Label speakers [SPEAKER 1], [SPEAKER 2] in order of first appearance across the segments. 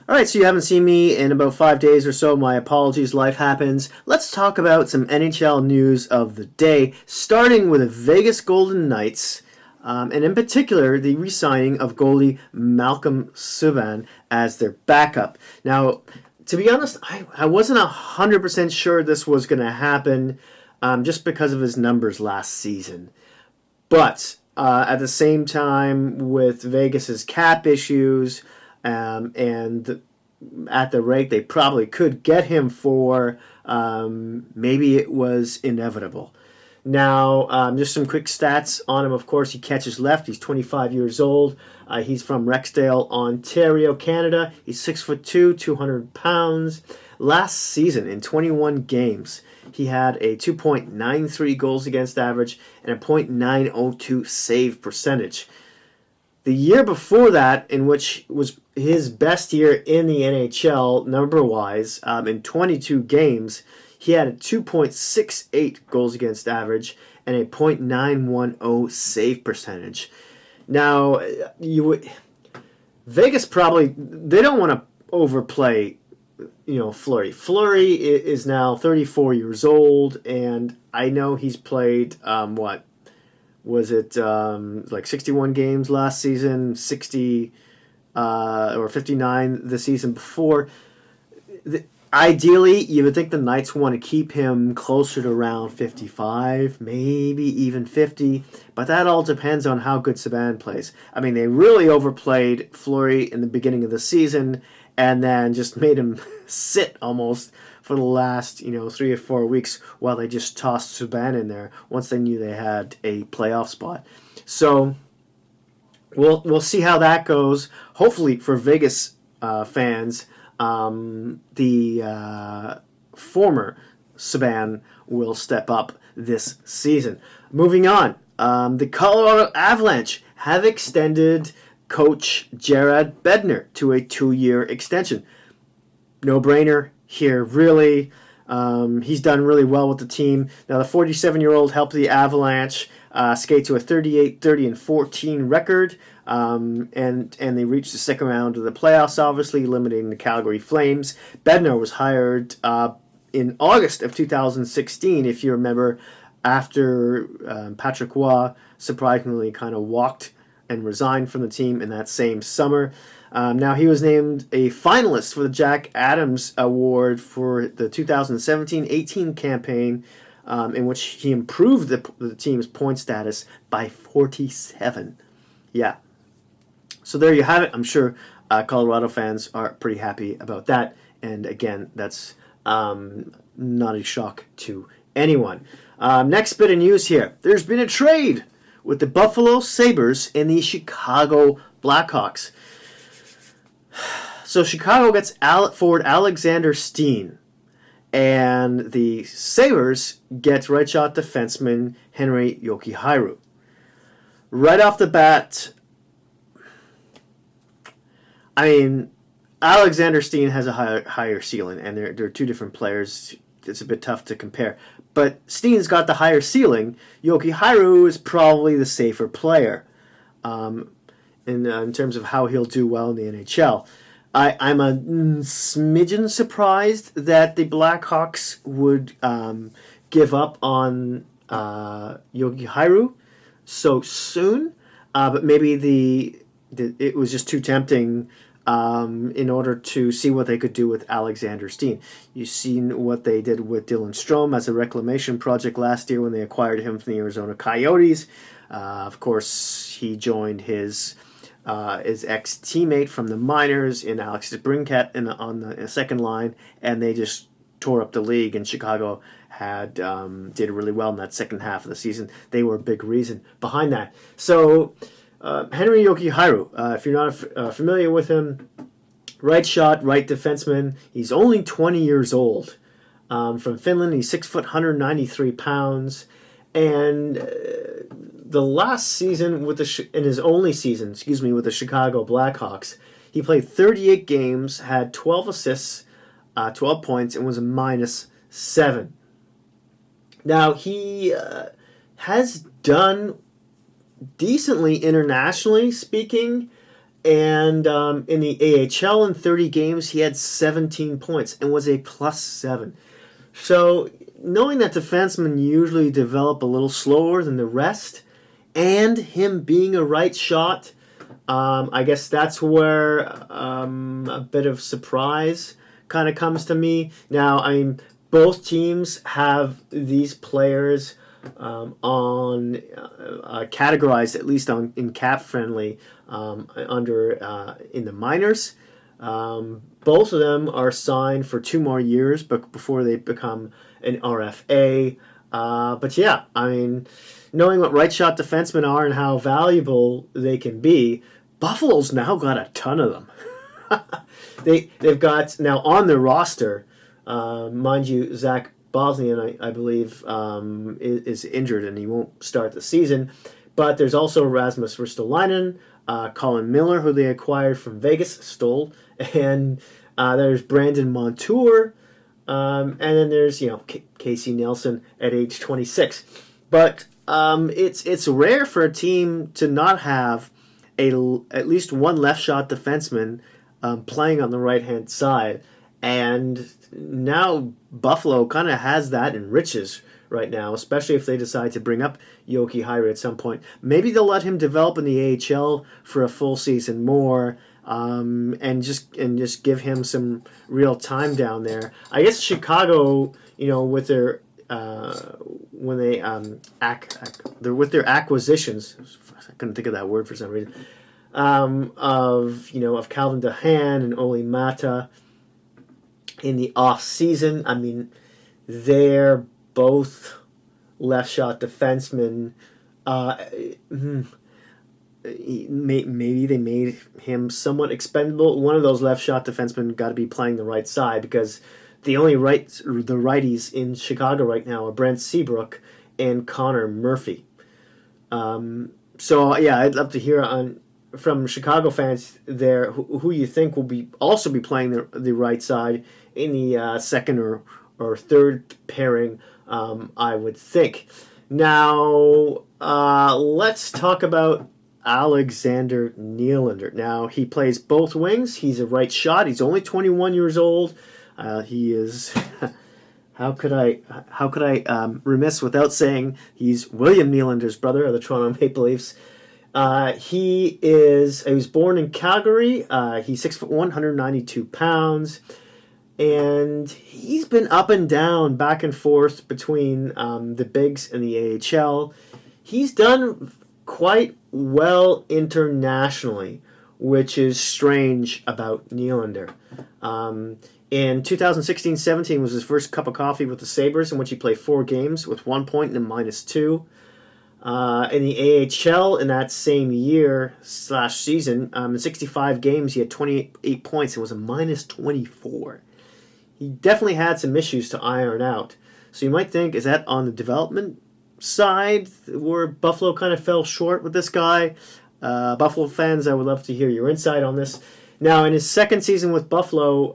[SPEAKER 1] All right, so you haven't seen me in about 5 days or so. My apologies, life happens. Let's talk about some NHL news of the day, starting with the Vegas Golden Knights, and in particular, the re signing of goalie Malcolm Subban as their backup. Now, to be honest, I wasn't 100% sure this was going to happen just because of his numbers last season. But at the same time, with Vegas's cap issues, and at the rate they probably could get him for, maybe it was inevitable. Now, just some quick stats on him. Of course, he catches left. He's 25 years old. He's from Rexdale, Ontario, Canada. He's 6'2", 200 pounds. Last season, in 21 games, he had a 2.93 goals against average and a .902 save percentage. The year before that, in which was his best year in the NHL number-wise, in 22 games, he had a 2.68 goals against average and a .910 save percentage. Now, Vegas probably they don't want to overplay, Fleury. Fleury is now 34 years old, and I know he's played what was it like 61 games last season, 60 or 59 the season before. Ideally, you would think the Knights want to keep him closer to around 55, maybe even 50, but that all depends on how good Subban plays. I mean, they really overplayed Fleury in the beginning of the season and then just made him sit almost for the last 3 or 4 weeks while they just tossed Subban in there once they knew they had a playoff spot. So we'll see how that goes. Hopefully for Vegas fans, the former Subban will step up this season. Moving on, the Colorado Avalanche have extended coach Jared Bednar to a 2-year extension. No-brainer here, really. He's done really well with the team. Now, the 47-year-old helped the Avalanche skate to a 38-30-14 record, and they reached the second round of the playoffs, obviously eliminating the Calgary Flames. Bednar was hired in August of 2016, if you remember, after Patrick Roy surprisingly kind of walked and resigned from the team in that same summer. Now, he was named a finalist for the Jack Adams Award for the 2017-18 campaign, in which he improved the team's point status by 47. Yeah. So there you have it. I'm sure Colorado fans are pretty happy about that. And again, that's not a shock to anyone. Next bit of news here. There's been a trade with the Buffalo Sabres and the Chicago Blackhawks. So Chicago gets forward Alexander Steen, and the Sabres get right shot defenseman Henry Jokiharju. Right off the bat, I mean, Alexander Steen has a higher ceiling, and they're two different players. It's a bit tough to compare. But Steen's got the higher ceiling. Jokiharju is probably the safer player in terms of how he'll do well in the NHL. I'm a smidgen surprised that the Blackhawks would give up on Jokiharju so soon, but maybe it was just too tempting in order to see what they could do with Alexander Steen. You've seen what they did with Dylan Strome as a reclamation project last year when they acquired him from the Arizona Coyotes. Of course, he joined his ex-teammate from the minors in Alex DeBrincat on the second line, and they just tore up the league, and Chicago did really well in that second half of the season. They were a big reason behind that. So Henry Jokiharju, if you're not familiar with him, right shot, right defenseman. He's only 20 years old. From Finland, he's 6 foot, 193 pounds, and the last season in his only season, with the Chicago Blackhawks, he played 38 games, had 12 assists, 12 points, and was a -7. Now, he has done decently internationally speaking, And in the AHL in 30 games, he had 17 points and was a +7. So knowing that defensemen usually develop a little slower than the rest, and him being a right shot, I guess that's where a bit of surprise kind of comes to me. Now, I mean, both teams have these players on categorized, at least in cap friendly, under in the minors. Both of them are signed for 2 more years, but before they become an RFA. But yeah, I mean, knowing what right shot defensemen are and how valuable they can be, Buffalo's now got a ton of them. They've got now on their roster, mind you, Zach Bosnian, I believe, is injured and he won't start the season. But there's also Rasmus Ristolainen, Colin Miller, who they acquired from Vegas, stole, and there's Brandon Montour, and then there's Casey Nelson at age 26. But it's rare for a team to not have at least one left shot defenseman playing on the right hand side, and now Buffalo kind of has that in riches right now, especially if they decide to bring up Yoki Haira at some point. Maybe they'll let him develop in the AHL for a full season more, and just give him some real time down there. I guess Chicago, with their when they they're with their acquisitions. I couldn't think of that word for some reason. Of Calvin DeHaan and Oli Mata in the off season. I mean, they're both left shot defensemen. Maybe they made him somewhat expendable. One of those left shot defensemen got to be playing the right side, because the righties in Chicago right now are Brent Seabrook and Connor Murphy. So yeah, I'd love to hear from Chicago fans there who you think will also be playing the right side in the second or third pairing. I would think. Now let's talk about Alexander Nylander. Now he plays both wings. He's a right shot. He's only 21 years old. He is. How could I remiss without saying he's William Nylander's brother of the Toronto Maple Leafs. He was born in Calgary. He's 6'1", 192 pounds, and he's been up and down, back and forth between the Bigs and the AHL. He's done quite well internationally, which is strange about Nylander. In 2016-17 was his first cup of coffee with the Sabres, in which he played 4 games with 1 point and a -2. In the AHL in that same year/season, in 65 games, he had 28 points and was a -24. He definitely had some issues to iron out. So you might think, is that on the development side where Buffalo kind of fell short with this guy? Buffalo fans, I would love to hear your insight on this. Now, in his second season with Buffalo,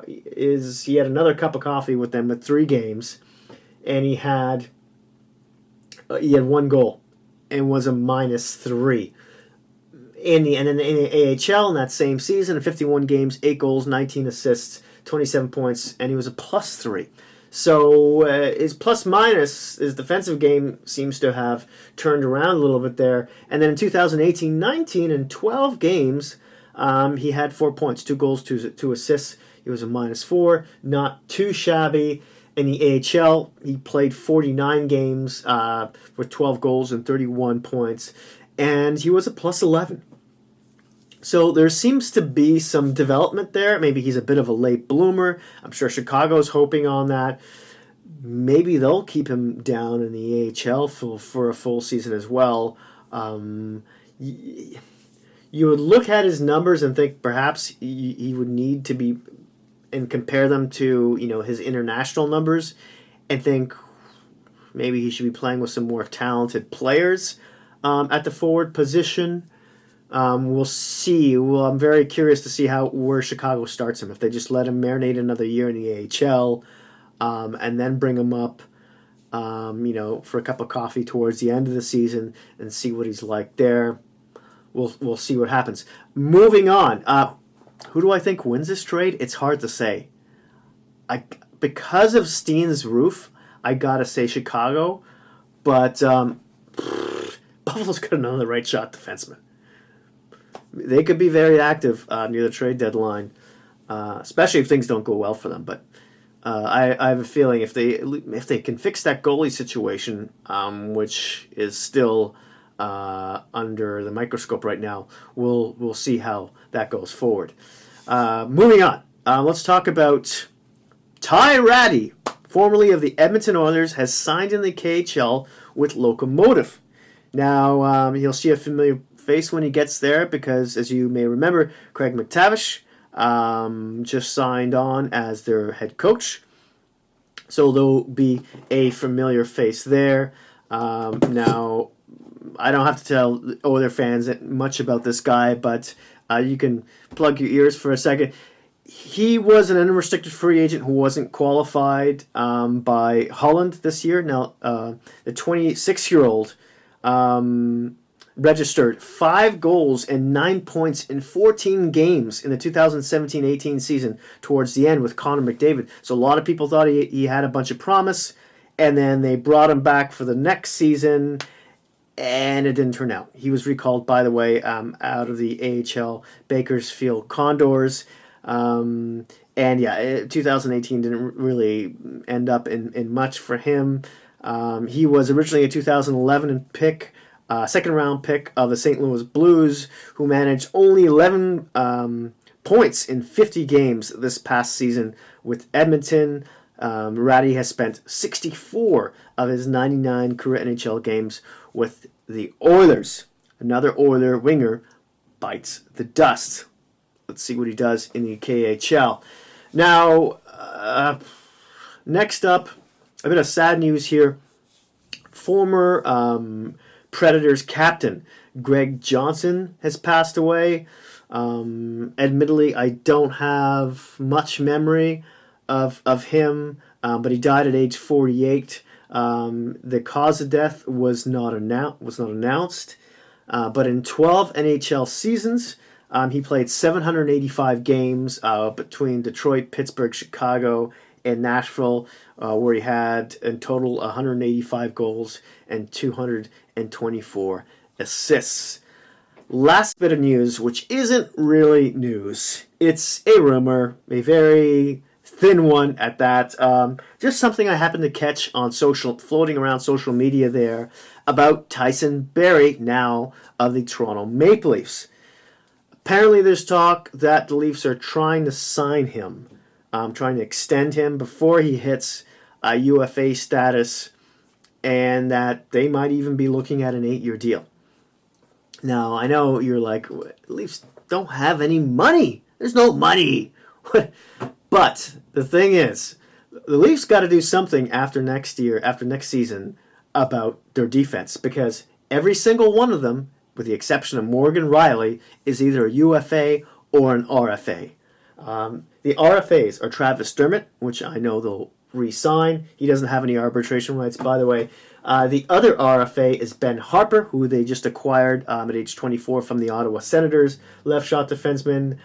[SPEAKER 1] he had another cup of coffee with them with 3 games, and he had 1 goal and was a -3. And then in the AHL in that same season, in 51 games, 8 goals, 19 assists, 27 points, and he was a +3. So his plus-minus, his defensive game seems to have turned around a little bit there. And then in 2018-19, in 12 games, he had 4 points, 2 goals, 2 assists. He was a -4, not too shabby. In the AHL, he played 49 games with 12 goals and 31 points, and he was a +11. So there seems to be some development there. Maybe he's a bit of a late bloomer. I'm sure Chicago's hoping on that. Maybe they'll keep him down in the AHL for a full season as well. You would look at his numbers and think perhaps he would need to be, and compare them to his international numbers, and think maybe he should be playing with some more talented players at the forward position. We'll see. Well, I'm very curious to see where Chicago starts him. If they just let him marinate another year in the AHL, and then bring him up, for a cup of coffee towards the end of the season and see what he's like there. we'll see what happens. Moving on. Who do I think wins this trade? It's hard to say. Because of Steen's roof, I gotta say Chicago, but Buffalo's got another right shot defenseman. They could be very active near the trade deadline, especially if things don't go well for them. But I have a feeling if they can fix that goalie situation, which is still under the microscope right now, we'll see how that goes forward. Moving on, let's talk about Ty Rattie, formerly of the Edmonton Oilers, has signed in the KHL with Locomotive. Now, he'll see a familiar face when he gets there because, as you may remember, Craig McTavish just signed on as their head coach. So there'll be a familiar face there. Now, I don't have to tell Oiler fans much about this guy, but you can plug your ears for a second. He was an unrestricted free agent who wasn't qualified by Holland this year. Now, the 26-year-old registered 5 goals and 9 points in 14 games in the 2017-18 season towards the end with Connor McDavid. So a lot of people thought he had a bunch of promise, and then they brought him back for the next season, and it didn't turn out. He was recalled, by the way, out of the AHL Bakersfield Condors. And yeah, 2018 didn't really end up in much for him. He was originally a 2011 pick, second round pick of the St. Louis Blues, who managed only 11 points in 50 games this past season with Edmonton. Rattie has spent 64 of his 99 career NHL games with the Oilers. Another Oiler winger bites the dust. Let's see what he does in the KHL. Now, next up, a bit of sad news here. Former Predators captain Greg Johnson has passed away. Admittedly, I don't have much memory of him, but he died at age 48. The cause of death was not announced, but in 12 NHL seasons, he played 785 games between Detroit, Pittsburgh, Chicago, and Nashville, where he had in total 185 goals and 224 assists. Last bit of news, which isn't really news. It's a rumor, a very thin one at that. Just something I happened to catch on floating around social media there about Tyson Barrie, now of the Toronto Maple Leafs. Apparently there's talk that the Leafs are trying to sign him, trying to extend him before he hits UFA status, and that they might even be looking at an 8-year deal. Now, I know you're like, Leafs don't have any money. There's no money. But the thing is, the Leafs got to do something after next season, about their defense, because every single one of them, with the exception of Morgan Riley, is either a UFA or an RFA. The RFAs are Travis Dermott, which I know they'll re-sign. He doesn't have any arbitration rights, by the way. The other RFA is Ben Harper, who they just acquired at age 24 from the Ottawa Senators, left shot defenseman.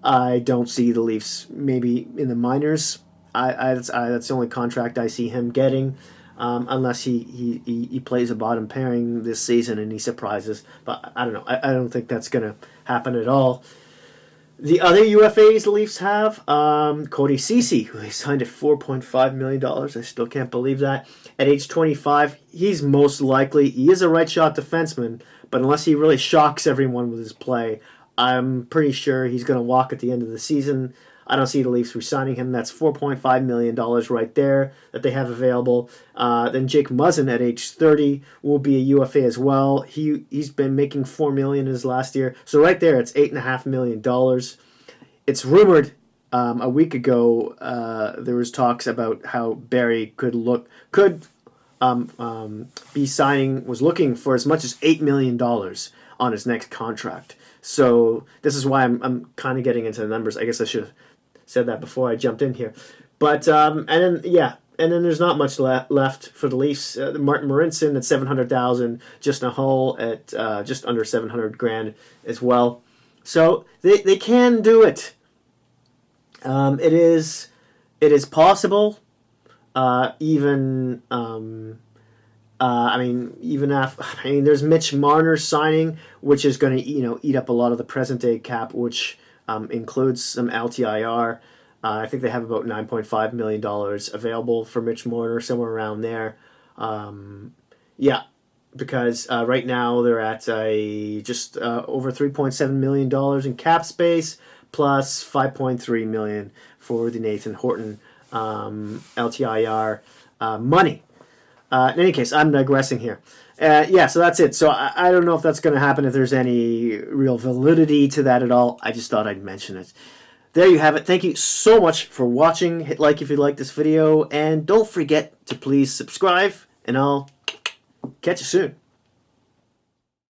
[SPEAKER 1] I don't see the Leafs maybe in the minors. That's the only contract I see him getting. Unless he plays a bottom pairing this season and he surprises. But I don't know. I don't think that's going to happen at all. The other UFAs the Leafs have, Cody Ceci, who they signed at $4.5 million. I still can't believe that. At age 25, he's most likely, he is a right shot defenseman, but unless he really shocks everyone with his play, I'm pretty sure he's going to walk at the end of the season. I don't see the Leafs re-signing him. That's $4.5 million right there that they have available. Then Jake Muzzin at age 30 will be a UFA as well. He's been making $4 million in his last year. So right there, it's $8.5 million. It's rumored a week ago there was talks about how Barrie was looking for as much as $8 million on his next contract. So this is why I'm kind of getting into the numbers. I guess I should have said that before I jumped in here. But, and then, yeah, And then there's not much left for the Leafs. Martin Marincin at $700,000, Justin Hull at just under $700,000 as well. So they can do it. It is possible. Even there's Mitch Marner signing, which is going to eat up a lot of the present day cap, which includes some LTIR. I think they have about $9.5 million available for Mitch Marner, somewhere around there. Because right now they're at just over $3.7 million in cap space, plus $5.3 million for the Nathan Horton LTIR money. In any case, I'm digressing here. So that's it. So I don't know if that's going to happen, if there's any real validity to that at all. I just thought I'd mention it. There you have it. Thank you so much for watching. Hit like if you like this video, and don't forget to please subscribe, and I'll catch you soon.